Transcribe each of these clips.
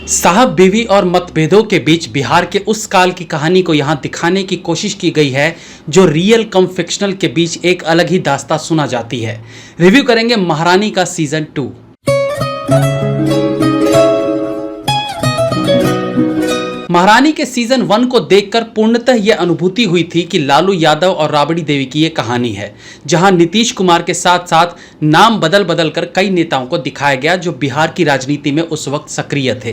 साहब बीवी और मतभेदों के बीच बिहार के उस काल की कहानी को यहाँ दिखाने की कोशिश की गई है जो रियल कम फिक्शनल के बीच एक अलग ही दास्तां सुना जाती है। रिव्यू करेंगे महारानी का सीजन 2। महारानी के सीजन 1 को देखकर पूर्णतः यह अनुभूति हुई थी कि लालू यादव और राबड़ी देवी की यह कहानी है, जहां नीतीश कुमार के साथ साथ नाम बदल बदल कर कई नेताओं को दिखाया गया जो बिहार की राजनीति में उस वक्त सक्रिय थे।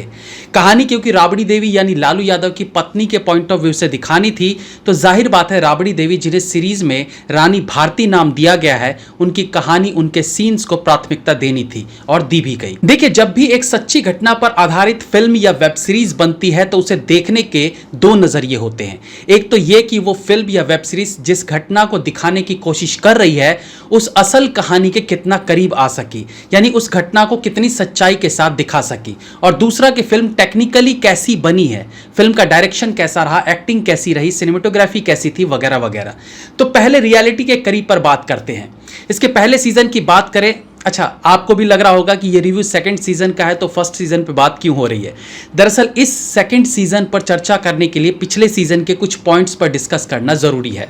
कहानी क्योंकि राबड़ी देवी यानी लालू यादव की पत्नी के पॉइंट ऑफ व्यू से दिखानी थी, तो जाहिर बात है राबड़ी देवी जिन्हें सीरीज में रानी भारती नाम दिया गया है, उनकी कहानी उनके सीन्स को प्राथमिकता देनी थी और दी भी गई। देखिए, जब भी एक सच्ची घटना पर आधारित फिल्म या वेब सीरीज बनती है तो उसे देखने के दो नजरिए होते हैं। एक तो यह कि वो फिल्म या वेब सीरीज जिस घटना को दिखाने की कोशिश कर रही है उस असल कहानी के कितना करीब आ सकी, यानी उस घटना को कितनी सच्चाई के साथ दिखा सकी। और दूसरा कि फिल्म टेक्निकली कैसी बनी है, फिल्म का डायरेक्शन कैसा रहा, एक्टिंग कैसी रही, सिनेमेटोग्राफी कैसी थी, वगैरह वगैरह। तो पहले रियलिटी के करीब पर बात करते हैं। इसके पहले सीजन की बात करें। अच्छा, आपको भी लग रहा होगा कि ये रिव्यू सेकंड सीजन का है तो फर्स्ट सीजन पे बात क्यों हो रही है। दरअसल इस सेकंड सीजन पर चर्चा करने के लिए पिछले सीजन के कुछ पॉइंट्स पर डिस्कस करना जरूरी है।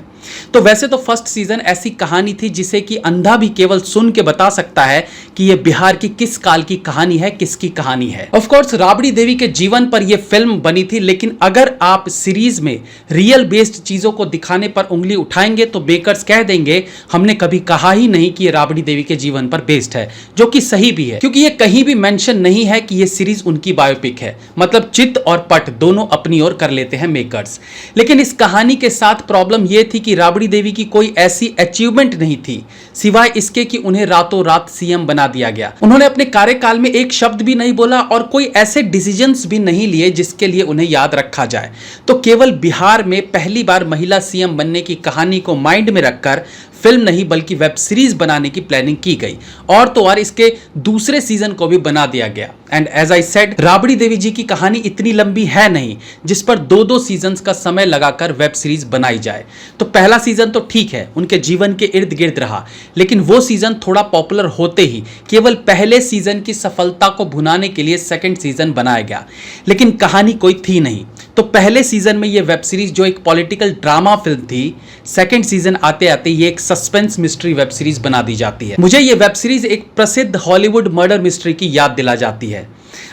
तो वैसे तो फर्स्ट सीजन ऐसी कहानी थी जिसे कि अंधा भी केवल सुन के बता सकता है कि यह बिहार की किस काल की कहानी है, किसकी कहानी है। ऑफ कोर्स राबड़ी देवी के जीवन पर यह फिल्म बनी थी, लेकिन अगर आप सीरीज में रियल बेस्ड चीजों को दिखाने पर उंगली उठाएंगे तो मेकर्स कह देंगे हमने कभी कहा ही नहीं कि यह राबड़ी देवी के जीवन पर बेस्ड है, जो कि सही भी है, क्योंकि ये कहीं भी मेंशन नहीं है कि ये सीरीज उनकी बायोपिक है। मतलब चित और पट दोनों अपनी ओर कर लेते हैं मेकर्स। लेकिन इस कहानी के साथ प्रॉब्लम ये थी कि राबड़ी देवी की कोई ऐसी अचीवमेंट नहीं थी सिवाय इसके कि उन्हें रातों रात सीएम बना दिया गया। उन्होंने अपने कार्यकाल में एक शब्द भी नहीं बोला और कोई ऐसे डिसीजंस भी नहीं लिए जिसके लिए उन्हें याद रखा जाए। तो केवल बिहार में पहली बार महिला सीएम बनने की कहानी को माइंड में रखकर फिल्म नहीं बल्कि वेब सीरीज बनाने की प्लानिंग की गई, और तो और इसके दूसरे सीजन को भी बना दिया गया। And as I said, Rabri Devi ji की कहानी इतनी लंबी है नहीं जिस पर दो दो सीजन्स का समय लगाकर वेब सीरीज बनाई जाए। तो पहला सीजन तो ठीक है, उनके जीवन के इर्द गिर्द रहा, लेकिन वो सीजन थोड़ा पॉपुलर होते ही केवल पहले सीजन की सफलता को भुनाने के लिए सेकेंड सीजन बनाया गया, लेकिन कहानी कोई थी नहीं। तो पहले सीजन में ये वेब सीरीज जो एक पॉलिटिकल ड्रामा फिल्म थी, सेकेंड सीजन आते आते ये एक सस्पेंस मिस्ट्री वेब सीरीज बना दी जाती है। मुझे ये वेब सीरीज एक प्रसिद्ध हॉलीवुड मर्डर मिस्ट्री की याद दिला जाती है।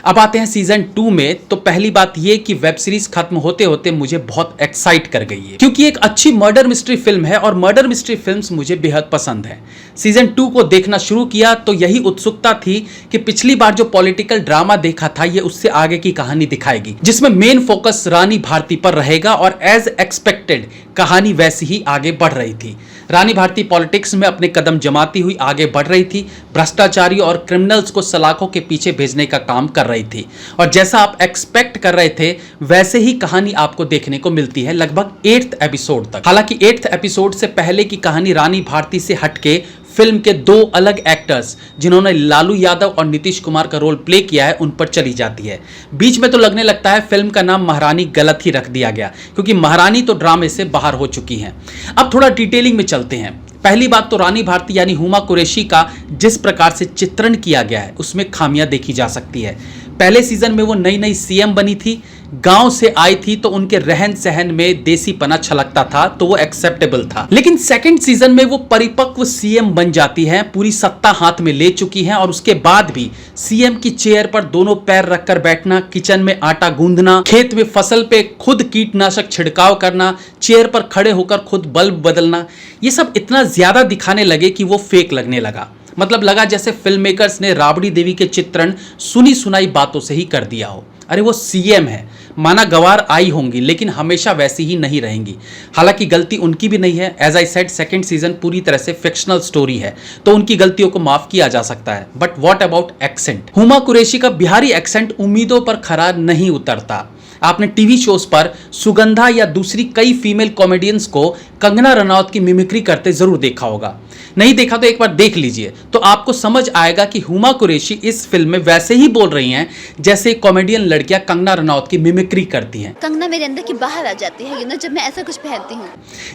अब आते हैं सीजन 2 में। तो पहली बात ये कि वेब सीरीज खत्म होते होते मुझे बहुत एक्साइट कर गई है, क्योंकि एक अच्छी मर्डर मिस्ट्री फिल्म है और मर्डर मिस्ट्री फिल्म्स मुझे बेहद पसंद है। सीजन 2 को देखना शुरू किया तो यही उत्सुकता थी कि पिछली बार जो पॉलिटिकल ड्रामा देखा था ये उससे आगे की कहानी दिखाएगी, जिसमें मेन फोकस रानी भारती पर रहेगा। और एज एक्सपेक्टेड कहानी वैसी ही आगे बढ़ रही थी। रानी भारती पॉलिटिक्स में अपने कदम जमाती हुई आगे बढ़ रही थी, भ्रष्टाचारी और क्रिमिनल्स को सलाखों के पीछे भेजने का काम कर रही थी, और जैसा आप एक्सपेक्ट कर रहे थे वैसे ही कहानी आपको देखने को मिलती है लगभग 8th एपिसोड तक। हालांकि 8th एपिसोड से पहले की कहानी रानी भारती से हटके फिल्म के दो अलग एक्टर्स जिन्होंने लालू यादव और नीतीश कुमार का रोल प्ले किया है उन पर चली जाती है। बीच में तो लगने लगता है फिल्म का नाम महारानी गलत ही रख दिया गया, क्योंकि महारानी तो ड्रामे से बाहर हो चुकी हैं। अब थोड़ा डिटेलिंग में चलते हैं। पहली बात तो रानी भारती यानी हुमा कुरैशी का जिस प्रकार से चित्रण किया गया है उसमें खामियां देखी जा सकती है। पहले सीजन में वो नई नई सीएम बनी थी, गांव से आई थी, तो उनके रहन सहन में देसीपना छलकता था, तो वो एक्सेप्टेबल था। लेकिन सेकंड सीजन में वो परिपक्व सीएम बन जाती हैं, पूरी सत्ता हाथ में ले चुकी हैं, और उसके बाद भी सीएम की चेयर पर दोनों पैर रखकर बैठना, किचन में आटा गूंदना, खेत में फसल पे खुद कीटनाशक छिड़काव करना, चेयर पर खड़े होकर खुद बल्ब बदलना, ये सब इतना ज्यादा दिखाने लगे कि वो फेक लगने लगा। मतलब लगा जैसे फिल्म मेकर्स ने राबड़ी देवी के चित्रण सुनी सुनाई बातों से ही कर दिया हो। अरे वो सीएम है, माना गवार आई होंगी, लेकिन हमेशा वैसी ही नहीं रहेंगी। हालांकि गलती उनकी भी नहीं है। As I said, second season पूरी तरह से फिक्शनल स्टोरी है, तो उनकी गलतियों को माफ किया जा सकता है। But what about accent? Huma Qureshi का बिहारी एक्सेंट उम्मीदों पर खरा नहीं उतरता। आपने टीवी शोज पर सुगंधा या दूसरी कई फीमेल कॉमेडियंस को कंगना रनौत की मिमिक्री करते जरूर देखा होगा, नहीं देखा तो एक बार देख लीजिए, तो आपको समझ आएगा कि हुमा कुरैशी इस फिल्म में वैसे ही बोल रही हैं जैसे कॉमेडियन लड़कियां कंगना रनौत की मिमिक्री करती हैं। कंगना मेरे अंदर की बाहर आ जाती है जब मैं ऐसा कुछ पहनती हूँ।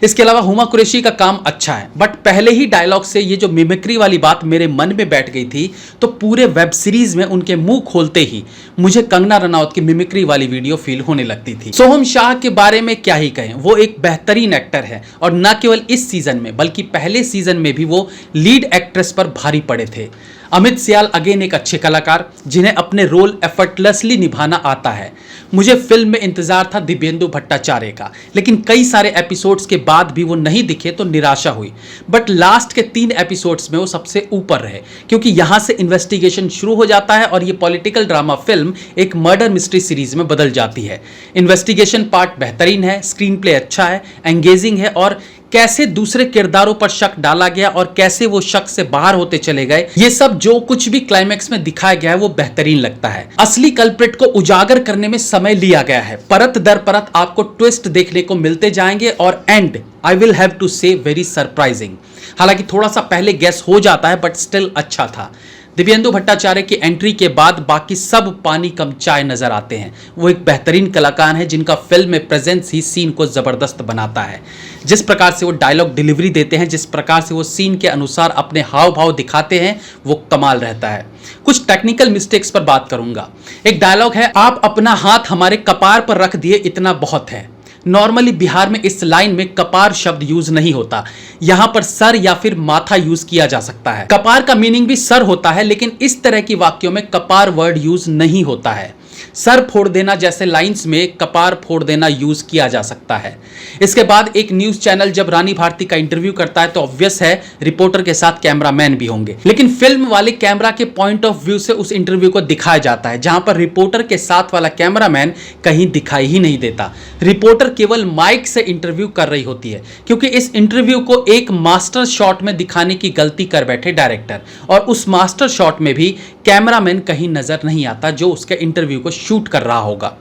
इसके अलावा हुमा कुरैशी का काम अच्छा है, बट पहले ही डायलॉग से ये जो मिमिक्री वाली बात मेरे मन में बैठ गई थी, तो पूरे वेब सीरीज में उनके मुंह खोलते ही मुझे कंगना रनौत की मिमिक्री वाली वीडियो फील होने लगती थी। सोहम शाह के बारे में क्या ही कहें, वो एक बेहतरीन एक्टर है और न केवल इस सीजन में बल्कि पहले सीजन में भी वो लीड एक्ट्रेस पर भारी पड़े थे। अमित सियाल अगेन एक अच्छे कलाकार जिन्हें अपने रोल एफर्टलेसली निभाना आता है। मुझे फिल्म में इंतजार था दिव्येंदु भट्टाचार्य का, लेकिन कई सारे एपिसोड्स के बाद भी वो नहीं दिखे तो निराशा हुई। बट लास्ट के 3 एपिसोड्स में वो सबसे ऊपर रहे, क्योंकि यहां से इन्वेस्टिगेशन शुरू हो जाता है और ये पॉलिटिकल ड्रामा फिल्म एक मर्डर मिस्ट्री सीरीज में बदल जाती है। इन्वेस्टिगेशन पार्ट बेहतरीन है, स्क्रीन प्ले अच्छा है, एंगेजिंग है और कैसे दूसरे किरदारों पर शक डाला गया और कैसे वो शक से बाहर होते चले गए, ये सब जो कुछ भी क्लाइमैक्स में दिखाया गया है वो बेहतरीन लगता है। असली कल्प्रिट को उजागर करने में समय लिया गया है, परत दर परत आपको ट्विस्ट देखने को मिलते जाएंगे और and I will have to say very surprising. हालांकि थोड़ा सा पहले गेस हो जाता है बट स्टिल अच्छा था। दिव्येंदु भट्टाचार्य की एंट्री के बाद बाकी सब पानी कम चाय नजर आते हैं। वो एक बेहतरीन कलाकार हैं जिनका फिल्म में प्रेजेंस ही सीन को जबरदस्त बनाता है। जिस प्रकार से वो डायलॉग डिलीवरी देते हैं, जिस प्रकार से वो सीन के अनुसार अपने हाव भाव दिखाते हैं, वो कमाल रहता है। कुछ टेक्निकल मिस्टेक्स पर बात करूंगा। एक डायलॉग है, आप अपना हाथ हमारे कपार पर रख दिए इतना बहुत है। नॉर्मली बिहार में इस लाइन में कपार शब्द यूज नहीं होता, यहां पर सर या फिर माथा यूज किया जा सकता है। कपार का मीनिंग भी सर होता है, लेकिन इस तरह की वाक्यों में कपार वर्ड यूज नहीं होता है। सर फोड़ देना जैसे लाइंस में कपार फोड़ देना यूज किया जा सकता है। इसके बाद एक न्यूज चैनल जब रानी भारती का इंटरव्यू करता है तो ऑब्वियस है रिपोर्टर के साथ कैमरामैन भी होंगे, लेकिन फिल्म वाले कैमरा के पॉइंट ऑफ व्यू से उस इंटरव्यू को दिखाया जाता है, जहां पर रिपोर्टर के साथ वाला कैमरामैन कहीं दिखाई ही नहीं देता। रिपोर्टर केवल माइक से इंटरव्यू कर रही होती है, क्योंकि इस इंटरव्यू को एक मास्टर शॉट में दिखाने की गलती कर बैठे डायरेक्टर, और उस मास्टर शॉट में भी कैमरामैन कहीं नजर नहीं आता जो उसके इंटरव्यू को शूट कर रहा होगा।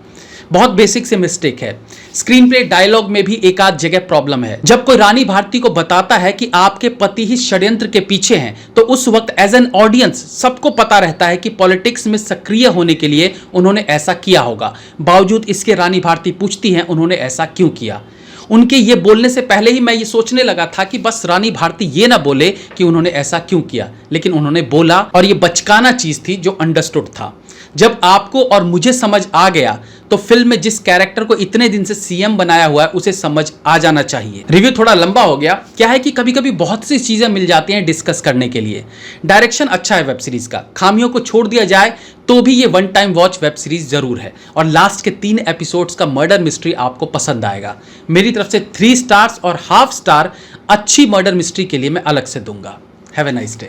बहुत बेसिक से मिस्टेक है। स्क्रीन प्ले डायलॉग में भी एक आध जगह प्रॉब्लम है। जब कोई रानी भारती को बताता है कि आपके पति ही षड्यंत्र के पीछे हैं, तो उस वक्त एज एन ऑडियंस सबको पता रहता है कि पॉलिटिक्स में सक्रिय होने के लिए उन्होंने ऐसा किया होगा। बावजूद इसके रानी भारती पूछती हैं उन्होंने ऐसा क्यों किया। उनके ये बोलने से पहले ही मैं ये सोचने लगा था कि बस रानी भारती ये ना बोले कि उन्होंने ऐसा क्यों किया, लेकिन उन्होंने बोला और ये बचकाना चीज थी जो अंडरस्टूड था। जब आपको और मुझे समझ आ गया तो फिल्म में जिस कैरेक्टर को इतने दिन से सीएम बनाया हुआ है उसे समझ आ जाना चाहिए। रिव्यू थोड़ा लंबा हो गया, क्या है कि कभी कभी बहुत सी चीजें मिल जाती हैं डिस्कस करने के लिए। डायरेक्शन अच्छा है वेब सीरीज का, खामियों को छोड़ दिया जाए तो भी ये one time watch web series जरूर है, और लास्ट के 3 एपिसोड्स का मर्डर मिस्ट्री आपको पसंद आएगा। मेरी तरफ से 3 स्टार्स और हाफ स्टार अच्छी मर्डर मिस्ट्री के लिए मैं अलग से दूंगा। Have a nice day.